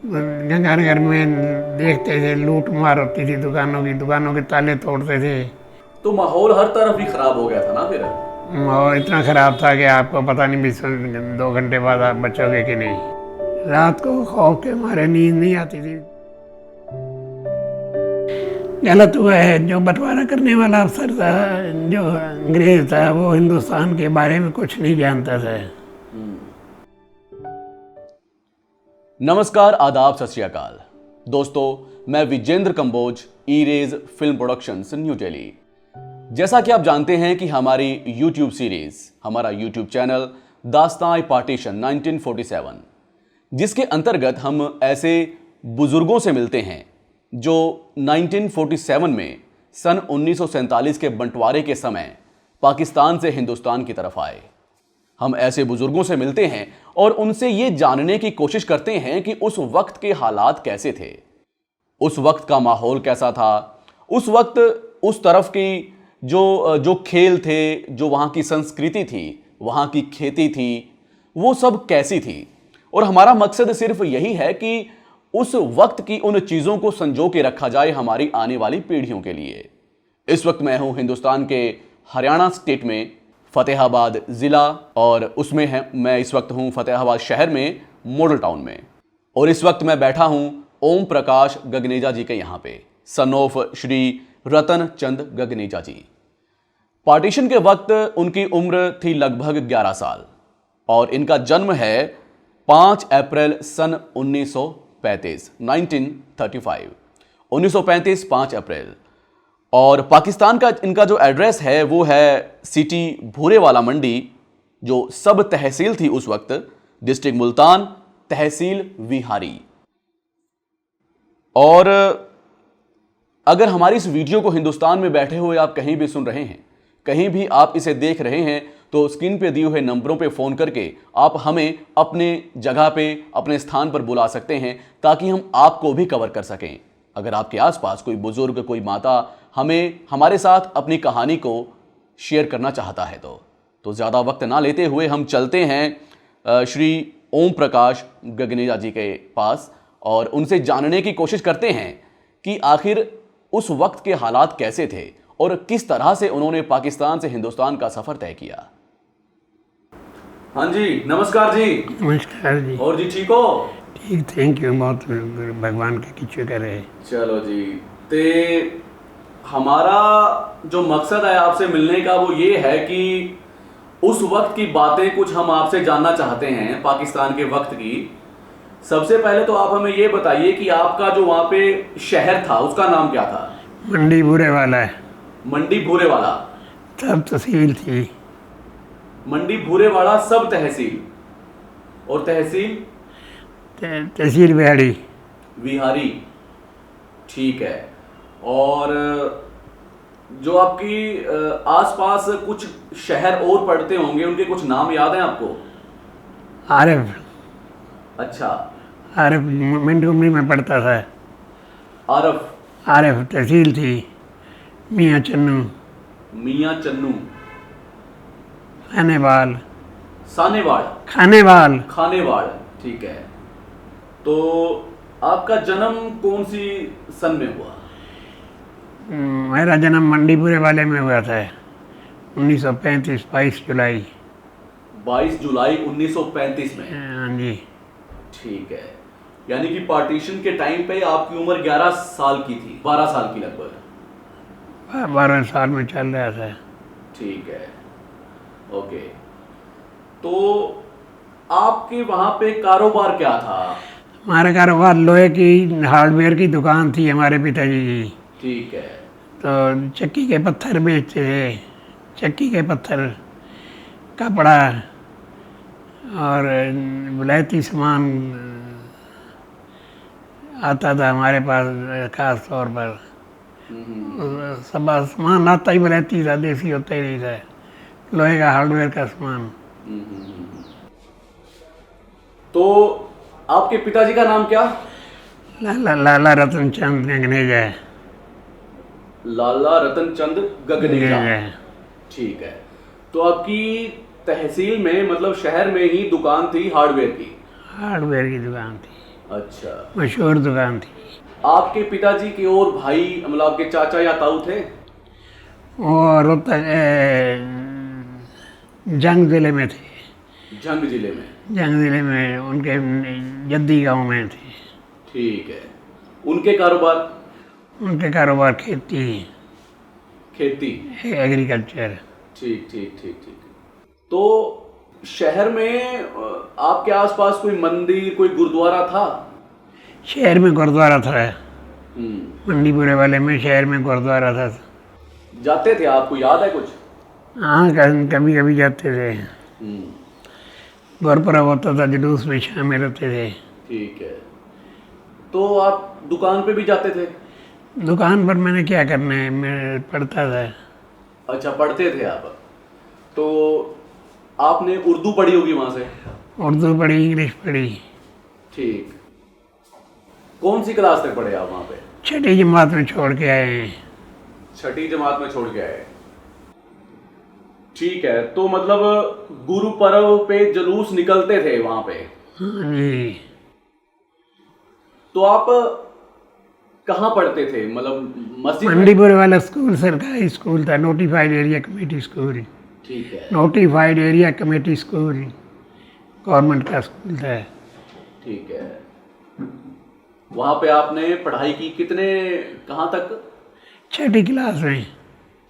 घर घर में देखते थे, लूट मार होती थी, दुकानों के ताले तोड़ते थे। तो माहौल हर तरफ ही खराब हो गया था ना फिर। और इतना खराब था कि आपको पता नहीं भी 2 घंटे बाद आप बचोगे कि नहीं। रात को खौफ के मारे नींद नहीं आती थी। गलत हुआ है, जो बंटवारा करने वाला अफसर था, जो अंग्रेज था, वो हिंदुस्तान के बारे में कुछ नहीं जानता था। नमस्कार, आदाब, सत श्री अकाल दोस्तों, मैं विजेंद्र कंबोज, ई-रेज फिल्म प्रोडक्शंस, न्यू दिल्ली। जैसा कि आप जानते हैं कि हमारी YouTube सीरीज, हमारा YouTube चैनल दास्तान पार्टीशन 1947, जिसके अंतर्गत हम ऐसे बुजुर्गों से मिलते हैं जो 1947 में सन 1947 के बंटवारे के समय पाकिस्तान से हिंदुस्तान की तरफ आए। हम ऐसे बुजुर्गों से मिलते हैं और उनसे ये जानने की कोशिश करते हैं कि उस वक्त के हालात कैसे थे, उस वक्त का माहौल कैसा था, उस वक्त उस तरफ की जो खेल थे, जो वहाँ की संस्कृति थी, वहाँ की खेती थी, वो सब कैसी थी। और हमारा मकसद सिर्फ यही है कि उस वक्त की उन चीज़ों को संजो के रखा जाए हमारी आने वाली पीढ़ियों के लिए। इस वक्त मैं हूँ हिंदुस्तान के हरियाणा स्टेट में फतेहाबाद ज़िला, और उसमें है मैं इस वक्त हूँ फतेहाबाद शहर में मॉडल टाउन में। और इस वक्त मैं बैठा हूँ ओम प्रकाश गगनेजा जी के यहाँ पे, son of Shri Ratan Chand Gaganeja ji. Partition के वक्त उनकी उम्र थी लगभग 11 साल और इनका जन्म है 5 अप्रैल सन 1935, 1935, 5 अप्रैल। और पाकिस्तान का इनका जो एड्रेस है वो है सिटी भूरेवाला मंडी, जो सब तहसील थी उस वक्त, डिस्ट्रिक्ट मुल्तान, तहसील विहारी। और अगर हमारी इस वीडियो को हिंदुस्तान में बैठे हुए आप कहीं भी सुन रहे हैं, कहीं भी आप इसे देख रहे हैं, तो स्क्रीन पे दिए हुए नंबरों पे फ़ोन करके आप हमें अपने जगह पे, अपने स्थान पर बुला सकते हैं ताकि हम आपको भी कवर कर सकें। अगर आपके आसपास कोई बुजुर्ग, कोई माता हमारे साथ अपनी कहानी को शेयर करना चाहता है तो ज़्यादा वक्त ना लेते हुए हम चलते हैं श्री ओम प्रकाश गगनेजा जी के पास और उनसे जानने की कोशिश करते हैं कि आखिर उस वक्त के हालात कैसे थे और किस तरह से उन्होंने पाकिस्तान से हिंदुस्तान का सफ़र तय किया। हाँ जी, नमस्कार जी। नमस्कार जी। और जी ठीक हो? ठीक, थैंक यू, बहुत भगवान का शुक्र है। चलो जी, ते हमारा जो मकसद है आपसे मिलने का वो ये है कि उस वक्त की बातें कुछ हम आपसे जानना चाहते हैं, पाकिस्तान के वक्त की। सबसे पहले तो आप हमें ये बताइए कि आपका जो वहाँ पे शहर था उसका नाम क्या था? मंडी भूरेवाला है। मंडी भूरेवाला सब तहसील थी। मंडी भूरेवाला सब तहसील, और तहसील तहसील बिहाड़ी। विहारी, ठीक है। और जो आपकी आसपास कुछ शहर और पड़ते होंगे, उनके कुछ नाम याद हैं आपको? आरिफ। अच्छा, आरिफ मंडी में पड़ता था। आरिफ तहसील थी। मियाँ चन्नू। मियाँ चन्नू। खानेवाल। खानेवाल, ठीक है। तो आपका जन्म कौन सी सन में हुआ? मेरा जन्म मंडी भूरेवाले में हुआ था 1935, 22 जुलाई। 22 जुलाई 1935 में? हाँ जी। ठीक है, यानी कि पार्टीशन के टाइम पे आपकी उम्र 11 साल की थी, 12 साल की लगभग। 12 साल में चल रहा था। ठीक है, ओके। तो आपके वहाँ पे कारोबार क्या था? हमारा कारोबार लोहे की हार्डवेयर की दुकान थी हमारे पिताजी की। ठीक है। तो चक्की के पत्थर बेचते थे, चक्की के पत्थर, कपड़ा और विलायती सामान आता था हमारे पास खास तौर पर। सब सामान आता ही विलायती था, देसी होता ही नहीं था, लोहे का हार्डवेयर का सामान। तो आपके पिताजी का नाम क्या? लाला रतन चंद गगनेजा। लाला रतन चंद गगनेजा, ठीक है। तो आपकी तहसील में, मतलब शहर में ही दुकान थी हार्डवेयर की? हार्डवेयर की दुकान थी। अच्छा, मशहूर दुकान थी। आपके पिताजी के और भाई मतलब आपके चाचा या ताऊ थे? वो रोहतक जंग ज़िले में थे। जंग जिले में। जंग ज़िले में उनके जद्दी गांव में थे। ठीक है। उनके कारोबार? उनके कारोबार खेती, खेती। एग्रीकल्चर। ठीक ठीक ठीक ठीक। तो शहर में आपके आसपास कोई मंदिर, कोई गुरुद्वारा था? शहर में गुरुद्वारा था, हम्म। मंडीपुरे वाले में शहर में गुरुद्वारा था। जाते थे, आपको याद है कुछ? हाँ, कभी कभी जाते थे। हम्म। गुरपुरब होता था, जुलूस में शामिल होते थे। ठीक है। तो आप दुकान पे भी जाते थे? दुकान पर मैंने क्या करना है, मैं पढ़ता था। अच्छा, पढ़ते थे आप। तो आपने उर्दू पढ़ी होगी वहां से? उर्दू पढ़ी, इंग्लिश पढ़ी। ठीक। कौन सी क्लास तक पढ़े आप वहां पे? छठी जमात में छोड़ के आए हैं। छठी जमात में छोड़ के आए। ठीक है। तो मतलब गुरु पर्व पे जुलूस निकलते थे वहां पे? हाँ जी। तो आप कहाँ पढ़ते थे, मतलब मस्जिद में? मंडीपुर वाला स्कूल सरकारी स्कूल था, नोटिफाइड एरिया कमेटी स्कूल। ठीक है। Notified area committee school, government का स्कूल था। ठीक है। वहां पे आपने पढ़ाई की कितने, कहाँ तक? छठी क्लास में।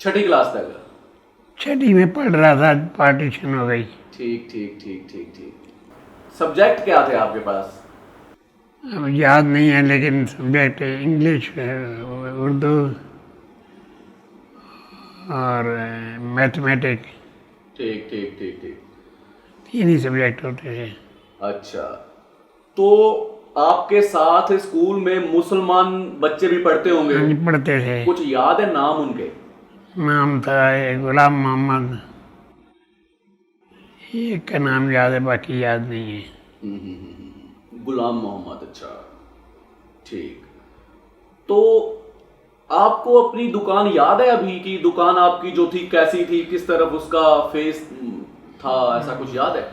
छठी क्लास तक? छठी में पढ़ रहा था, पार्टीशन हो गई। ठीक ठीक ठीक ठीक ठीक। सब्जेक्ट क्या थे आपके पास? अब याद नहीं है, लेकिन सब्जेक्ट इंग्लिश, उर्दू और मैथमेटिक, ठीक ठीक ठीक ठीक। तीन ही सब्जेक्ट होते थे। अच्छा। तो आपके साथ स्कूल में मुसलमान बच्चे भी पढ़ते होंगे? हाँ जी, पढ़ते थे। कुछ याद है नाम उनके? नाम था गुलाम मोहम्मद, एक का नाम याद है, बाकी याद नहीं है। गुलाम मोहम्मद। अच्छा, ठीक। तो आपको अपनी दुकान याद है अभी की? दुकान आपकी जो थी कैसी थी, किस तरफ उसका फेस था, ऐसा कुछ याद है?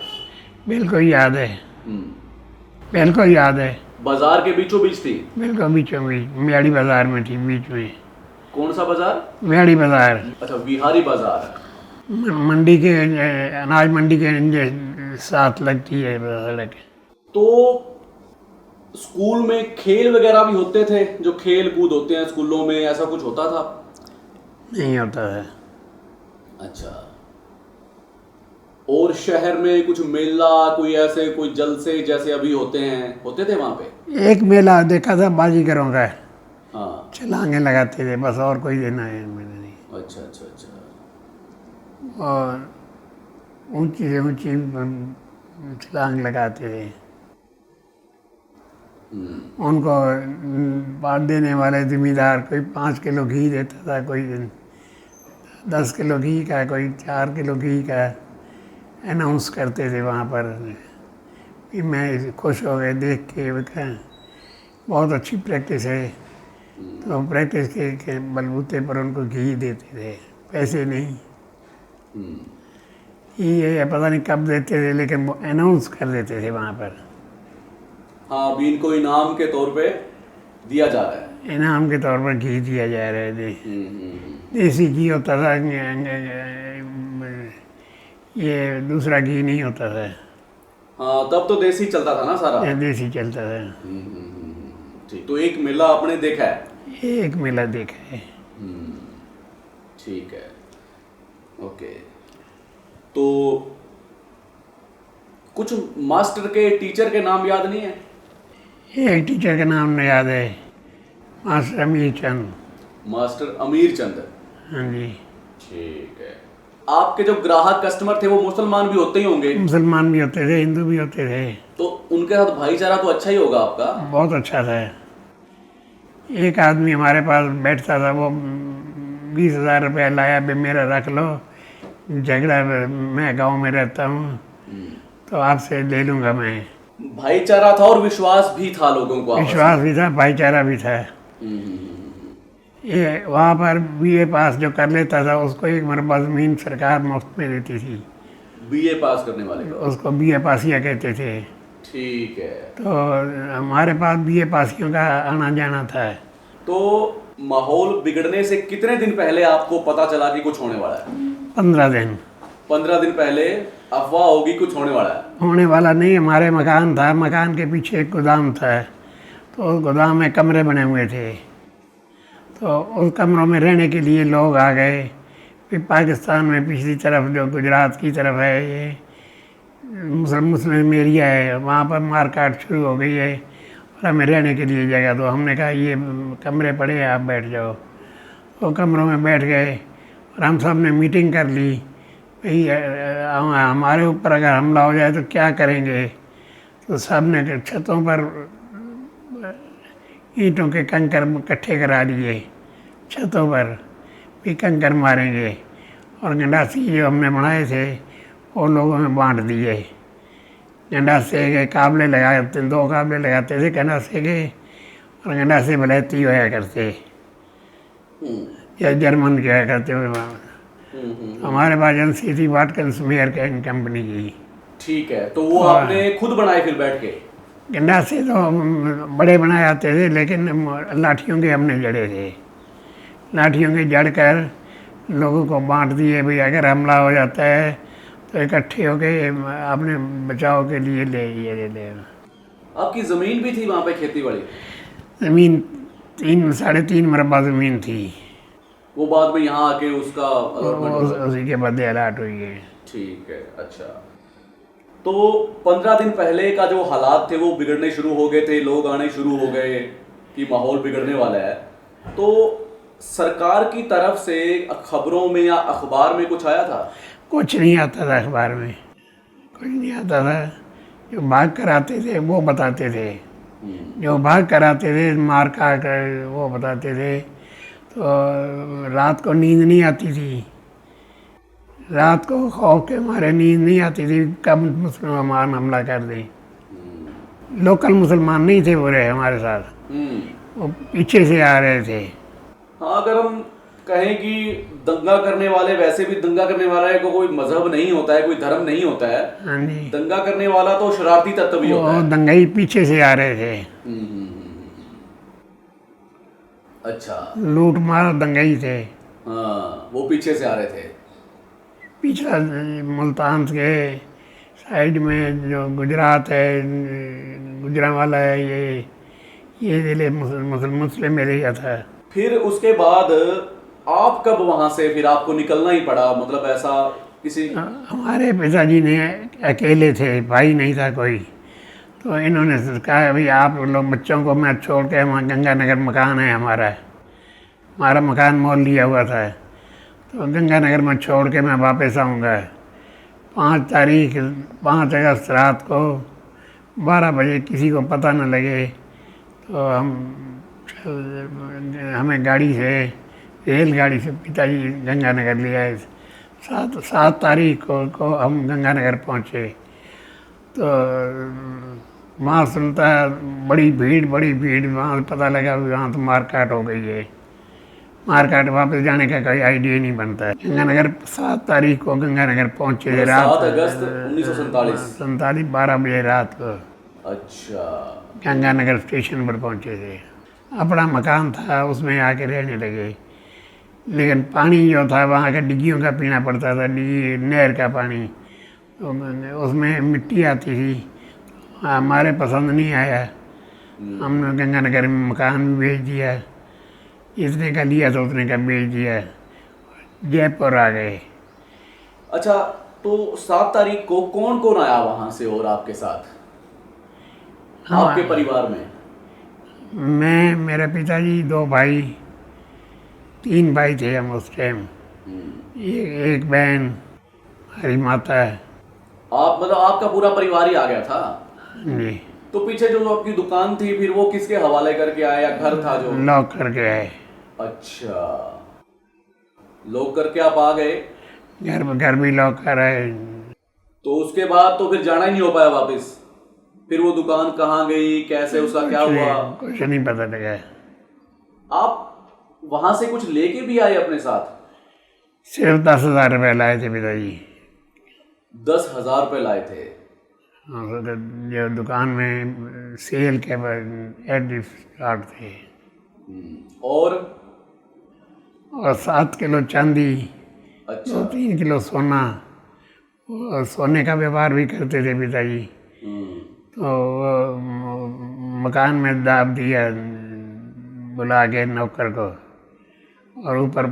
बिल्कुल याद है, हम्म। बिल्कुल याद है। बाजार के बीचों बीच थी? बिल्कुल बीचों बीच, मियाड़ी बाजार में थी, बीच में। कौन सा बाजार? मियाड़ी बाजार। अच्छा, बिहारी बाजार। मंडी के, अनाज मंडी के साथ लगती है सड़क। तो स्कूल में खेल वगैरह भी होते थे, जो खेल कूद होते हैं स्कूलों में, ऐसा कुछ होता था? नहीं होता है। अच्छा। और शहर में कुछ मेला, कोई ऐसे कोई जलसे जैसे अभी होते हैं, होते थे वहां पे? एक मेला देखा था बाजीगरों का, हाँ। छलांगे लगाते थे बस, और कोई देना है मैंने नहीं। अच्छा अच्छा अच्छा। और ऊंची से ऊंची छलांग लगाते थे। उनको बांट देने वाले जिम्मेदार, कोई 5 किलो घी देता था, कोई 10 किलो घी का, कोई 4 किलो घी का अनाउंस करते थे वहाँ पर। कि मैं खुश हो गए देख के, बहुत अच्छी प्रैक्टिस है। तो प्रैक्टिस के बलबूते पर उनको घी देते थे, पैसे नहीं। ये पता नहीं कब देते थे, लेकिन वो अनाउंस कर देते थे वहाँ पर। हाँ, अभी इनको इनाम के तौर पे दिया जा रहा है। इनाम के तौर पर घी दिया जा रहा है। देसी घी होता था, ये दूसरा घी नहीं होता था। हाँ, तब तो देसी चलता था ना सारा? ये देसी चलता था। ठीक। तो एक मेला आपने देखा है? एक मेला देखा है। ठीक है, ओके। तो कुछ मास्टर के, टीचर के नाम याद नहीं है? एक टीचर का नाम नहीं याद है, मास्टर अमीर चंद। मास्टर अमीर चंद। हाँ जी। ठीक है। आपके जो ग्राहक कस्टमर थे वो मुसलमान भी होते ही होंगे? मुसलमान भी होते थे, हिंदू भी होते थे। तो उनके साथ भाईचारा तो अच्छा ही होगा आपका? बहुत अच्छा था। एक आदमी हमारे पास बैठता था, वो 20,000 रुपया लाया, बे मेरा रख लो, झगड़ा, मैं गांव में रहता हूँ तो आपसे ले लूँगा मैं। भाईचारा था और विश्वास भी था लोगों को आपस में? विश्वास भी था, भाईचारा भी था। ये वहाँ पर बीए पास जो कर लेता था उसको एक मरबा ज़मीन सरकार मुफ्त में देती थी। बीए पास करने वाले को? उसको बीए पासिया कहते थे। ठीक है। तो हमारे पास बीए पासियों का आना जाना था। तो माहौल बिगड़ने से कितने दिन पहले आपको पता चला कि कुछ होने वाला है? 15 दिन। 15 दिन पहले अफवाह होगी कुछ होने वाला है। होने वाला नहीं, हमारे मकान था, मकान के पीछे एक गोदाम था, तो उस गोदाम में कमरे बने हुए थे, तो उस कमरों में रहने के लिए लोग आ गए। फिर पाकिस्तान में पिछली तरफ जो गुजरात की तरफ है, ये मुस्लिम एरिया है, वहाँ पर मारकाट शुरू हो गई है और हमें रहने के लिए जगह। तो हमने कहा ये कमरे पड़े हैं, आप बैठ जाओ। तो कमरों में बैठ गए और हम सब ने मीटिंग कर ली, भाई हमारे ऊपर अगर हमला हो जाए तो क्या करेंगे। तो सब ने छतों पर ईंटों के कंकर इकट्ठे करा लिए, छतों पर भी कंकर मारेंगे, और गंडासी जो हमने बनाए थे वो लोगों में बांट दिए। गंडासे के काबले लगाते, 2 काबले लगाते थे गंडासे के, और गंडासे बलैती होया करते या जर्मन क्या करते हुए। हमारे पास एजेंसी थी वाटकन्स मेयर कंपनी की। ठीक है, तो वो आपने खुद बनाए फिर बैठ के? गंडासे तो बड़े बनाए आते थे, लेकिन लाठियों के हमने जड़े थे। लाठियों के जड़ कर लोगों को बांट दिए, भाई अगर हमला हो जाता है तो इकट्ठे होके अपने बचाव के लिए ले। आपकी जमीन भी थी वहां पे, खेती बाड़ी? ज़मीन 3.5 मरबा ज़मीन थी। वो बाद में यहाँ आके उसका अलॉटमेंट हो गया? उसी के बदले अलाट हुई है। ठीक है, अच्छा। तो 15 दिन पहले का जो हालात थे वो बिगड़ने शुरू हो गए थे, लोग आने शुरू हो गए कि माहौल बिगड़ने वाला है। तो सरकार की तरफ से खबरों में या अखबार में कुछ आया था? कुछ नहीं आता था अखबार में, कुछ नहीं आता था। जो भाग कर आते थे वो बताते थे, जो भाग कर आते थे मार खा कर वो बताते थे। तो रात को नींद नहीं आती थी, रात को खौफ के मारे नींद नहीं आती थी, कब मुसलमान हमला कर दें। लोकल मुसलमान नहीं थे पूरे हमारे साथ, वो पीछे से आ रहे थे। हाँ, अगर हम कहें कि दंगा करने वाले, वैसे भी दंगा करने वाला है कोई मजहब नहीं होता है, कोई धर्म नहीं होता है। हाँ जी, दंगा करने वाला तो शरारती तत्व भी होता है। दंगाई पीछे से आ रहे थे। अच्छा, लूट मार दंगाई थे। हाँ, वो पीछे से आ रहे थे। पिछला मुल्तान के साइड में जो गुजरात है, गुजरांवाला है, ये ज़िले मुस्लिम एरिया था। फिर उसके बाद आप कब वहां से फिर आपको निकलना ही पड़ा, मतलब ऐसा किसी? हमारे पिताजी ने अकेले थे, भाई नहीं था कोई, तो इन्होंने कहा भाई आप लोग बच्चों को मैं छोड़ के, वहाँ गंगानगर मकान है हमारा मकान मोल लिया हुआ था, तो गंगानगर में छोड़ के मैं वापस आऊँगा। 5 अगस्त रात को 12 बजे किसी को पता न लगे तो हमें गाड़ी से, रेलगाड़ी से पिताजी गंगानगर ले आए। 7 तारीख को हम गंगानगर पहुँचे, तो वहाँ सुनता बड़ी भीड़, वहाँ पता लगा वहाँ तो मारकाट हो गई है। मारकाट वापस जाने का कोई आइडिया नहीं बनता है। गंगानगर 7 तारीख को गंगानगर पहुँचे, रात 7 अगस्त 1947 12 बजे रात को। अच्छा, गंगानगर स्टेशन पर पहुँचे थे। अपना मकान था, उसमें आके रहने लगे, लेकिन पानी जो था वहाँ का डिग्गियों का पीना पड़ता था, डिग्गी नहर का पानी, तो उसमें मिट्टी आती थी, हमारे पसंद नहीं आया। हमने गंगानगर में मकान भी भेज दिया, इतने का लिया तो उतने का बेच दिया, जयपुर आ गए। अच्छा, तो 7 तारीख को कौन कौन आया वहां से और आपके साथ? आपके परिवार में? मैं, मेरे पिताजी, 2 भाई, 3 भाई थे हम उस टाइम, एक बहन, हमारी माता है। आप मतलब आपका पूरा परिवार ही आ गया था? जी। तो पीछे जो आपकी दुकान थी फिर वो किसके हवाले करके आए, या घर था जो? लॉक करके आए। अच्छा, लॉक करके आप आ गए? घर भी लॉक कर आए। तो उसके बाद तो फिर जाना ही नहीं हो पाया वापस? फिर वो दुकान कहाँ गई, कैसे, उसका क्या हुआ? कुछ नहीं पता लगा। आप वहां से कुछ लेके भी आए अपने साथ? सिर्फ 10,000 रुपये लाए थे पिताजी। 10,000 रुपये लाए थे? और जो दुकान में सेल के एड स्टार्ट थे। और 7 किलो चांदी, अच्छा 3 किलो सोना, और सोने का व्यापार भी करते थे पिताजी। तो मकान में दाब दिया बुला के नौकर को, और ऊपर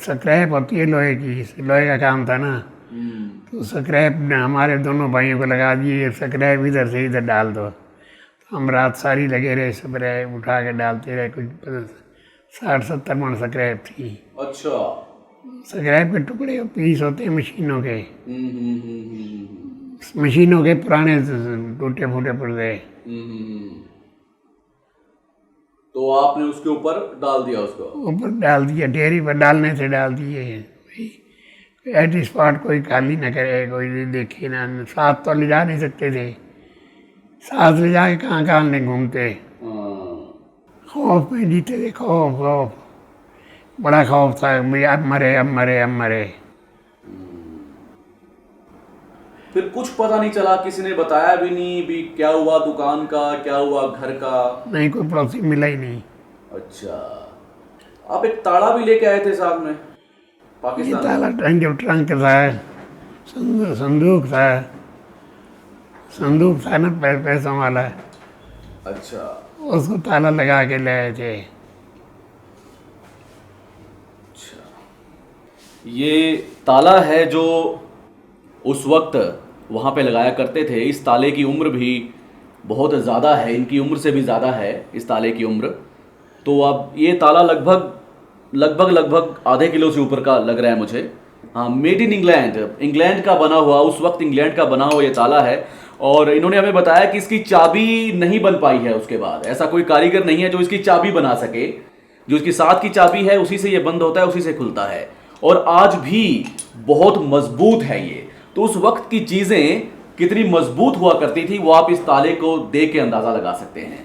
स्क्रैप होती है लोहे की, लोहे का काम था ना, तो स्क्रैप हमारे दोनों भाइयों को लगा दिए, स्क्रैप इधर से इधर डाल दो। तो हम रात सारी लगे रहे, स्क्रैप उठा के डालते रहे। कुछ 60-70 मन स्क्रैप थी। अच्छा स्क्रैप के टुकड़े पीस होते हैं मशीनों के, मशीनों के पुराने टूटे फूटे पुर्जे। तो आपने उसके ऊपर डाल दिया उसको? ऊपर डाल दिया, डेयरी पर डालने से डाल दिए। एट स्पॉट कोई खाली ना करे, कोई देखे ना। साथ तो ले जा नहीं सकते थे, साथ ले जाके कहाँ कहाँ ले घूमते। खौफ में जीते थे, खौफ खौफ, बड़ा खौफ था भाई, अब मरे अब मरे अब मरे। फिर कुछ पता नहीं चला, किसी ने बताया भी नहीं भी क्या हुआ दुकान का, क्या हुआ घर का? नहीं, कोई पड़ोसी मिला ही नहीं। अच्छा, आप एक ताला भी लेके आए थे साथ में ये पाकिस्तान? ताला ट्रंक था, संदूक था, संदूक था ना पैसों वाला, अच्छा उसको ताला लगा के ले आए थे। ये ताला है जो उस वक्त वहाँ पे लगाया करते थे। इस ताले की उम्र भी बहुत ज़्यादा है, इनकी उम्र से भी ज़्यादा है इस ताले की उम्र। तो अब ये ताला लगभग आधे किलो से ऊपर का लग रहा है मुझे। हाँ, मेड इन इंग्लैंड का बना हुआ, उस वक्त इंग्लैंड का बना हुआ ये ताला है। और इन्होंने हमें बताया कि इसकी चाबी नहीं बन पाई है उसके बाद, ऐसा कोई कारीगर नहीं है जो इसकी चाबी बना सके। जो इसकी साथ की चाबी है उसी से ये बंद होता है, उसी से खुलता है, और आज भी बहुत मजबूत है ये। तो उस वक्त की चीजें कितनी मजबूत हुआ करती थी वो आप इस ताले को देख के अंदाजा लगा सकते हैं।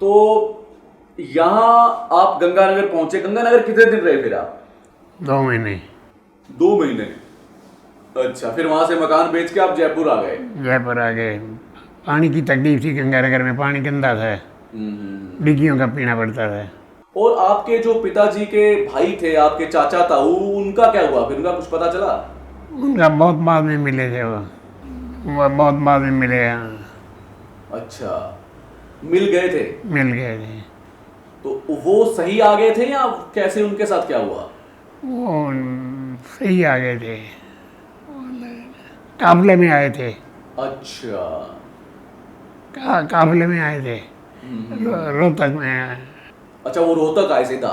तो यहाँ आप गंगानगर पहुंचे। गंगानगर कितने दिन रहे फिर आप? 2 महीने। 2 महीने। अच्छा, फिर वहां से मकान बेच के आप जयपुर आ गए? जयपुर आ गए। पानी की तकलीफ थी गंगानगर में, पानी गंदा था, डिग्गियों का पीना पड़ता था। और आपके जो पिताजी के भाई थे, आपके चाचा ताऊ, उनका क्या हुआ फिर? उनका कुछ पता चला? उनका बहुत बाद में मिले थे, वो बहुत बाद में मिले। अच्छा, मिल गए थे? मिल गए थे। तो वो सही आ गए थे या कैसे, उनके साथ क्या हुआ? वो सही आ गए थे, काफले में आए थे। अच्छा, काफले में आए थे, रोहतक में। अच्छा, वो रोहतक आए सीधा?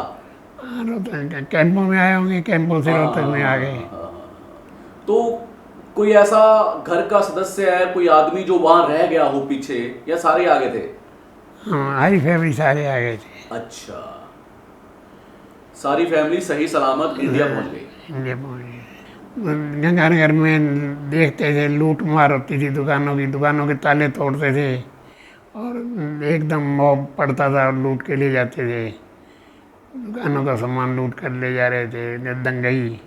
रोहतक कैंपों में आए होंगे, कैंपों से रोहतक में आ गए। तो कोई ऐसा घर का सदस्य है, कोई आदमी जो वहां रह गया हो पीछे, या सारे आ गए थे? हाँ, हमारी फैमिली सारे आ गए थे। अच्छा, सारी फैमिली सही सलामत इंडिया पहुंच गई? इंडिया पहुँच गए। गंगानगर में देखते थे लूट मार होती थी दुकानों के ताले तोड़ते थे, और एकदम मॉब पड़ता था और लूट के ले जाते थे। दुकानों का सामान लूट कर ले जा रहे थे, दंगई।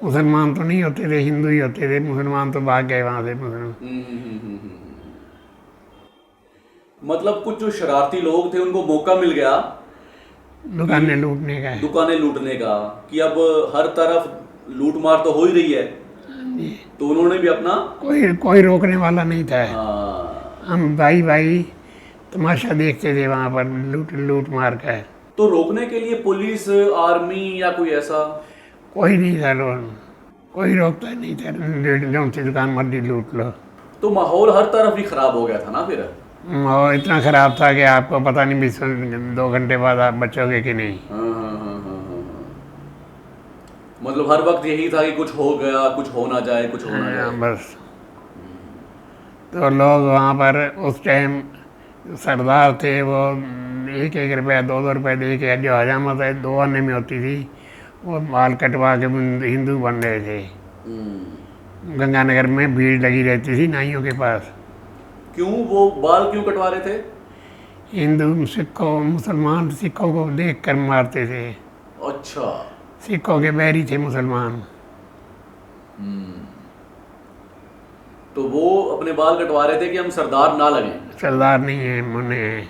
मुसलमान तो नहीं होते थे, हिंदू ही होते थे। मुसलमान तो भाग गए वहाँ से। मुसलमान मतलब कुछ जो शरारती लोग थे उनको मौका मिल गया दुकानें लूटने का, कि अब हर तरफ लूट मार तो हो ही रही है, तो उन्होंने भी अपना कोई रोकने वाला नहीं था। हाँ। हम भाई तमाशा देखते थे वहाँ पर लूट मार का। तो रोकने के लिए पुलिस, आर्मी या कोई ऐसा? कोई नहीं था, कोई रोकता नहीं था। जो सी दुकान मर्जी लूट लो। तो माहौल हर तरफ ही खराब हो गया था ना फिर? माहौल इतना खराब था कि आपको पता नहीं भी 2 घंटे बाद आप बचोगे कि नहीं। मतलब हर वक्त यही था कि कुछ हो गया, कुछ हो ना जाए, कुछ हो ना जाए बस। तो लोग वहाँ पर उस टाइम सरदार थे, वो 1-1 रुपया 2-2 रुपये दे के जो हजामत है 2 आने में होती थी, वो बाल कटवा के हिंदू बन रहे थे। गंगानगर में भीड़ लगी रहती थी नाइयों के पास। क्यों? वो बाल क्यों कटवा रहे थे? हिंदू सिखों, मुसलमान सिखों को देख कर मारते थे। अच्छा, सिखों के बैरी थे मुसलमान। तो वो अपने बाल कटवा रहे थे कि हम सरदार ना लगें। सरदार नहीं है मुन्ने हैं।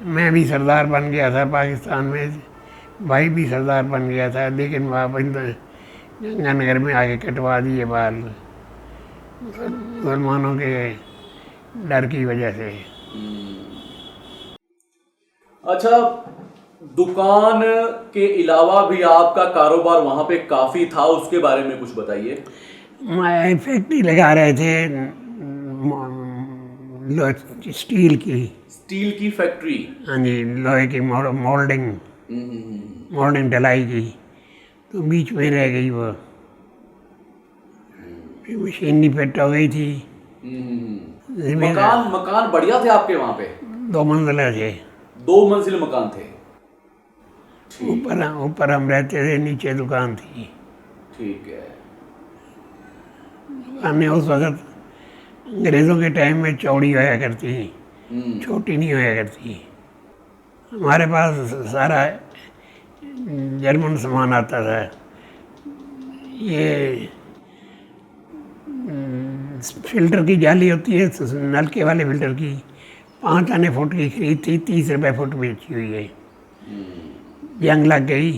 मैं भी सरदार बन गया था पाकिस्तान में, भाई भी सरदार बन गया था, लेकिन वहाँ पर गंगानगर में आके कटवा दिए बाल मुसलमानों के डर की वजह से। अच्छा, दुकान के अलावा भी आपका कारोबार वहां पे काफी था, उसके बारे में कुछ बताइए। मैं फैक्ट्री लगा रहे थे स्टील की। स्टील की फैक्ट्री? हाँ जी, लोहे की मोल्डिंग मोल्डिंग ढलाई की, तो बीच में रह गई वो, फिर मशीन नहीं फिट हो गई थी। मकान बढ़िया थे आपके वहां पे? 2 मंजिला थे। 2 मंजिल मकान थे। ऊपर हम रहते थे, नीचे दुकान थी। ठीक है। दुकानें उस वक्त अंग्रेज़ों के टाइम में चौड़ी होया करती थी, छोटी नहीं होया करती। हमारे पास सारा जर्मन सामान आता था। ये फिल्टर की जाली होती है, नलके वाले फिल्टर की, 5 आने फुट की खरीद थी, 30 रुपये फुट बेची हुई है। जंग लग गई,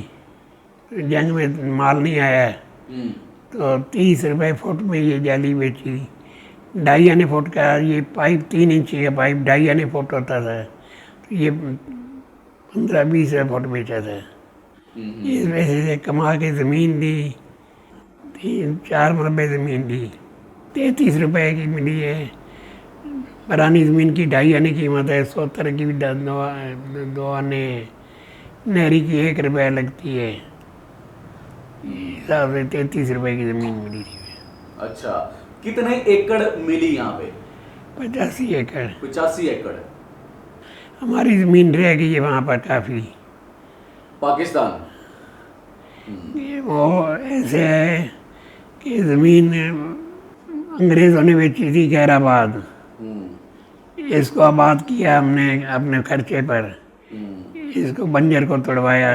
जंग में माल नहीं आया, तो 30 रुपये फुट में ये जाली बेची। 2.5 आने फुट का ये पाइप, 3 इंच का पाइप 2.5 आने फुट होता था, तो ये 15-20 रुपये फुट बेचा था। इस वजह से कमा के ज़मीन ली, 3-4 मरबे ज़मीन ली, 33 रुपये की मिली है। पुरानी ज़मीन की 2.5 आने कीमत है, 70 की भी 2 आने, नहरी की 1 रुपया लगती है, हिसाब से 33 रुपये की ज़मीन मिली थी। अच्छा, कितने एकड़ मिली यहाँ पे? 85 एकड़। 85 एकड़ हमारी ज़मीन रह गई है वहाँ पर काफ़ी। पाकिस्तान? ये वो ऐसे है कि ज़मीन अंग्रेज़ों ने बेची थी खैराबाद, इसको आबाद किया हमने अपने खर्चे पर, इसको बंजर को तोड़वाया,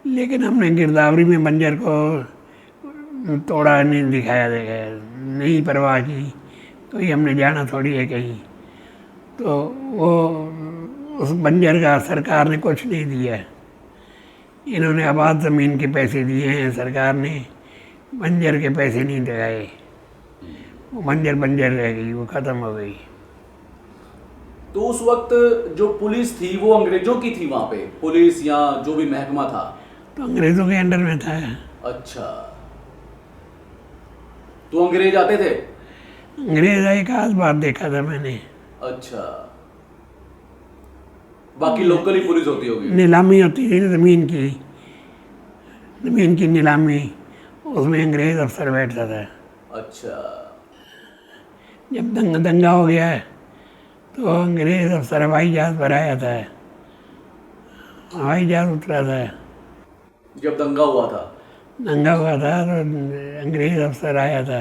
लेकिन हमने गिरदावरी में बंजर को तोड़ा नहीं, दिखाया नहीं, परवाह की, कोई हमने जाना थोड़ी है कहीं। तो वो उस बंजर का सरकार ने कुछ नहीं दिया। इन्होंने आबाद ज़मीन के पैसे दिए हैं, सरकार ने बंजर के पैसे नहीं दिए। वो बंजर रह गई, वो ख़त्म हो गई। तो उस वक्त जो पुलिस थी वो अंग्रेजों की थी वहाँ पे, पुलिस या जो भी महकमा था? तो अंग्रेज़ों के अंडर में था। अच्छा, तो अंग्रेज आते थे? अंग्रेज एक आध बार देखा था मैंने। अच्छा, बाकी लोकल ही पुलिस होती होगी? नीलामी होती थी ज़मीन की नीलामी, उसमें अंग्रेज़ अफसर बैठता था। अच्छा। जब दंगा हो गया है तो अंग्रेज़ अफसर हवाई जहाज़ पर आया था, हवाई जहाज़ उतरा था। जब दंगा हुआ था तो अंग्रेज़ अफसर आया था।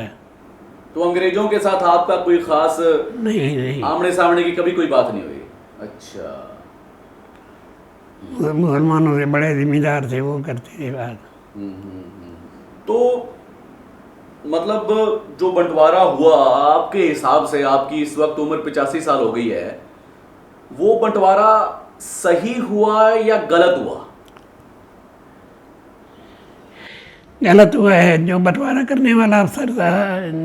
तो अंग्रेजों के साथ आपका कोई खास नहीं, आमने सामने की कभी कोई बात नहीं हुई? अच्छा। मुसलमानों से बड़े जिम्मेदार थे, वो करते थे बात। तो मतलब जो बंटवारा हुआ, आपके हिसाब से, आपकी इस वक्त उम्र 85 साल हो गई है, वो बंटवारा सही हुआ या गलत हुआ? गलत हुआ है। जो बंटवारा करने वाला अफसर था,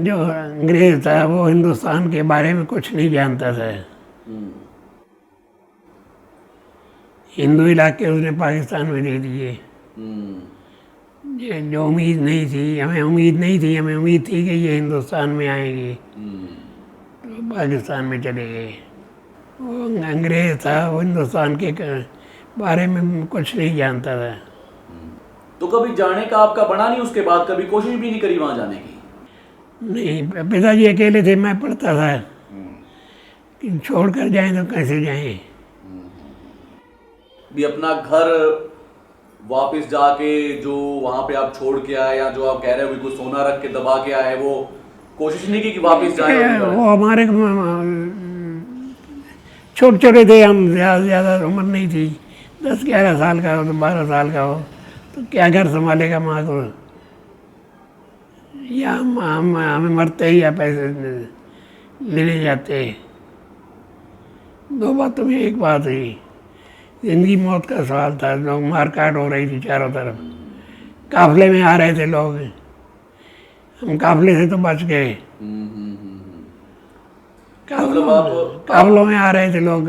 जो अंग्रेज था, वो हिंदुस्तान के बारे में कुछ नहीं जानता था। हिंदू इलाके उसने पाकिस्तान में दे दिए। जो उम्मीद नहीं थी, हमें उम्मीद थी कि ये हिंदुस्तान में आएंगे, तो पाकिस्तान में चले गए। वो अंग्रेज था, वो हिंदुस्तान के बारे में कुछ नहीं जानता था। तो कभी जाने का आपका बना नहीं? उसके बाद कभी कोशिश भी नहीं करी वहां जाने की? नहीं, पिताजी अकेले थे, मैं पढ़ता था कि छोड़ कर जाएं तो कैसे जाएं। भी अपना घर वापस जाके जो वहां पे आप छोड़ के आए, या जो आप कह रहे हो कोई सोना रख के दबा के आए, वो कोशिश नहीं की कि वापस जाए? वो हमारे छोटे थे हम, ज़्यादा उम्र नहीं थी, 10-11 साल का हो तो 12 साल का हो, तो क्या घर संभालेगा माँ को। या हम हमें मरते ही या पैसे लेने जाते। दो बातों में एक बात हुई, जिंदगी मौत का सवाल था। लोग मारकाट हो रही थी चारों तरफ, काफले में आ रहे थे लोग, हम काफले से तो बच गए। काफलों में आ रहे थे लोग,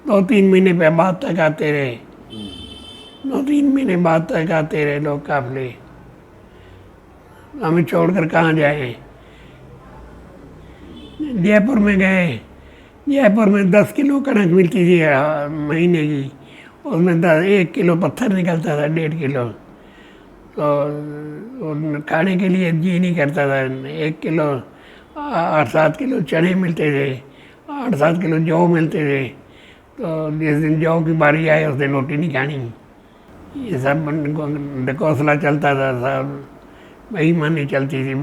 2-3 महीने पे बाद तक आते रहे, 2-3 महीने बाद तक आते रहे लोग काफले। हमें छोड़कर कहाँ जाए। जयपुर में गए, जयपुर में 10 किलो कणक मिलती थी महीने की, उसमें 1 किलो पत्थर निकलता था, 1.5 किलो। तो खाने के लिए जी नहीं करता था। 1 किलो 8-7 किलो चने मिलते थे, 8-7 किलो जौ मिलते थे। तो जिस दिन जौ की बारी आए उस दिन रोटी नहीं खानी। ये सब ढकोसला चलता था, सब बेईमानी चलती थी।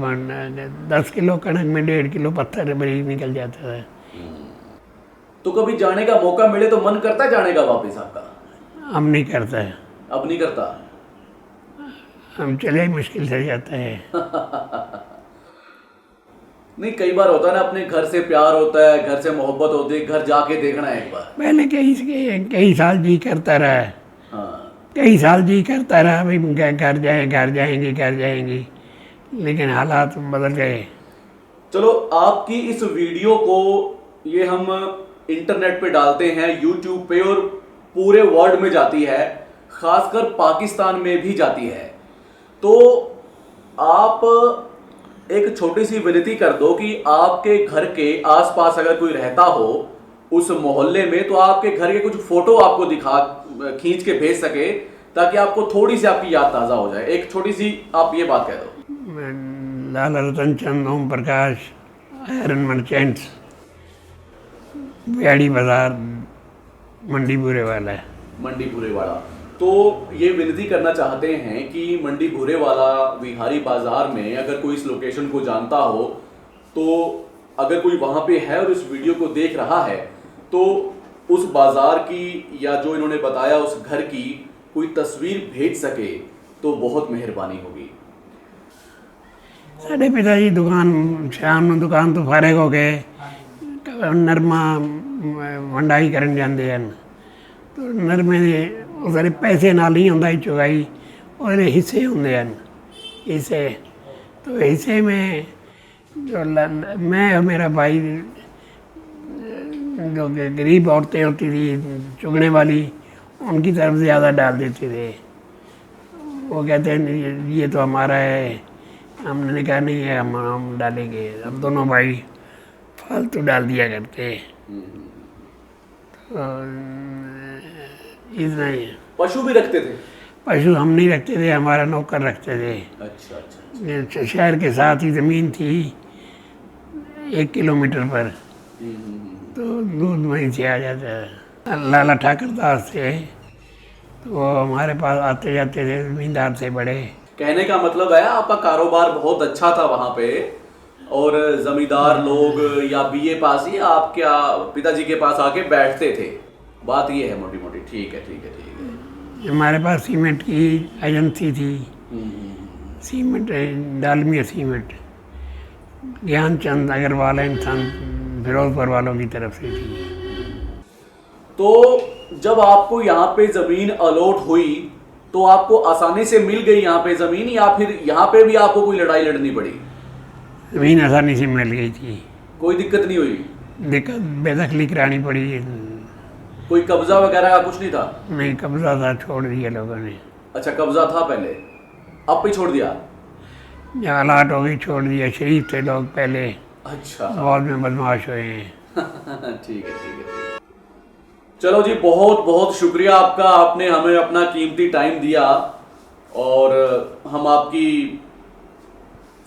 10 किलो कणक में 1.5 किलो पत्थर बारीक निकल जाता था। तो कभी जाने का मौका मिले तो मन करता है जाने का वापस आपका? अब नहीं करता है, अब नहीं करता। हम चले ही मुश्किल से जाता है। नहीं, कई बार होता है ना, अपने घर से प्यार होता है, घर से मोहब्बत होती है, घर जाके देखना है एक बार। पहले कई साल जी करता रहा। हाँ। कई साल जी करता रहा भाई, घर जाएंगे, लेकिन हालात बदल गए। चलो, आपकी इस वीडियो को ये हम इंटरनेट पे डालते हैं, यूट्यूब पे, और पूरे वर्ल्ड में जाती है, खासकर पाकिस्तान में भी जाती है। तो आप एक छोटी सी विनती कर दो कि आपके घर के आसपास अगर कोई रहता हो उस मोहल्ले में, तो आपके घर के कुछ फोटो आपको खींच के भेज सके, ताकि आपको थोड़ी सी आपकी याद ताज़ा हो जाए। एक छोटी सी आप ये बात कह दो। लाला रतन चंद ओम प्रकाश, आयरन मर्चेंट्स, बिहाड़ी बाजार, मंडी बुरे वाला है। मंडी बुरे वाला। तो ये विनती करना चाहते हैं कि मंडी भूरे वाला विहारी बाजार में अगर कोई इस लोकेशन को जानता हो, तो अगर कोई वहाँ पे है और इस वीडियो को देख रहा है, तो उस बाजार की या जो इन्होंने बताया उस घर की कोई तस्वीर भेज सके तो बहुत मेहरबानी होगी। साढ़े पिताजी दुकान शाम ਨੂੰ दुकान तो फारिग हो गए, नरमा वंडाई करन जाते हैं। तो नरमे ਦੇ ਉਹਦੇ पैसे नाल नहीं होंदा चुगाई, ਉਹਦੇ हिस्से होंगे हैं, हिस्से। तो हिस्से में जो मैं और मेरा भाई, जो गरीब औरतें होती थी चुगने वाली, उनकी तरफ ज़्यादा डाल देते थे। वो कहते हैं ये तो हमारा है, हमने कहा नहीं है, हम डालेंगे। हम दोनों भाई फालतू डाल दिया करते। तो इतना ही। पशु भी रखते थे? पशु हम नहीं रखते थे, हमारा नौकर रखते थे। अच्छा। शहर के साथ ही ज़मीन थी 1 किलोमीटर पर, तो दूध वहीं से आ जाता है। लाला ठाकर दास थे, तो वो हमारे पास आते जाते थे, ज़मींदार से बड़े। कहने का मतलब है आपका कारोबार बहुत अच्छा था वहाँ पे, और जमींदार लोग या बीए पास ही आपके पिताजी के पास आके बैठते थे। बात ये है मोटी मोटी। ठीक है, ठीक है, ठीक है। हमारे पास सीमेंट की एजेंसी थी, सीमेंट, डालमिया सीमेंट, ज्ञानचंद अग्रवाल इंसान फिरोजपुर वालों की तरफ से थी। तो जब आपको यहाँ पे ज़मीन अलॉट हुई तो आपको आसानी से मिल गई यहाँ पे ज़मीन, या फिर यहाँ पे भी आपको कोई लड़ाई लड़नी पड़ी? ज़मीन आसानी से मिल गई थी, कोई दिक्कत नहीं हुई? दिक्कत बेदखली करानी पड़ी। कोई कब्जा वगैरह का कुछ नहीं था? नहीं, कब्जा था, छोड़ दिया लोगों ने। अच्छा, कब्जा था पहले, अब भी छोड़ दिया? जब अलाट हो गई छोड़ दिया। शरीफ थे लोग पहले, अच्छा, बाद में बदमाश हुए हैं। ठीक है, ठीक है। चलो जी, बहुत बहुत शुक्रिया आपका, आपने हमें अपना कीमती टाइम दिया, और हम आपकी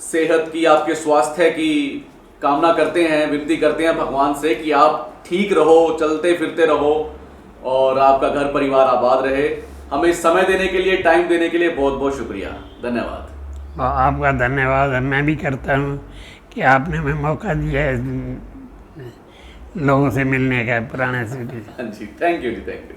सेहत की, आपके स्वास्थ्य की कामना करते हैं, विनती करते हैं भगवान से कि आप ठीक रहो, चलते फिरते रहो, और आपका घर परिवार आबाद रहे। हमें समय देने के लिए, टाइम देने के लिए बहुत बहुत शुक्रिया, धन्यवाद। आपका धन्यवाद मैं भी करता हूँ कि आपने हमें मौका दिया है लोगों से मिलने का, पुराने से। जी, थैंक यू जी, थैंक यू।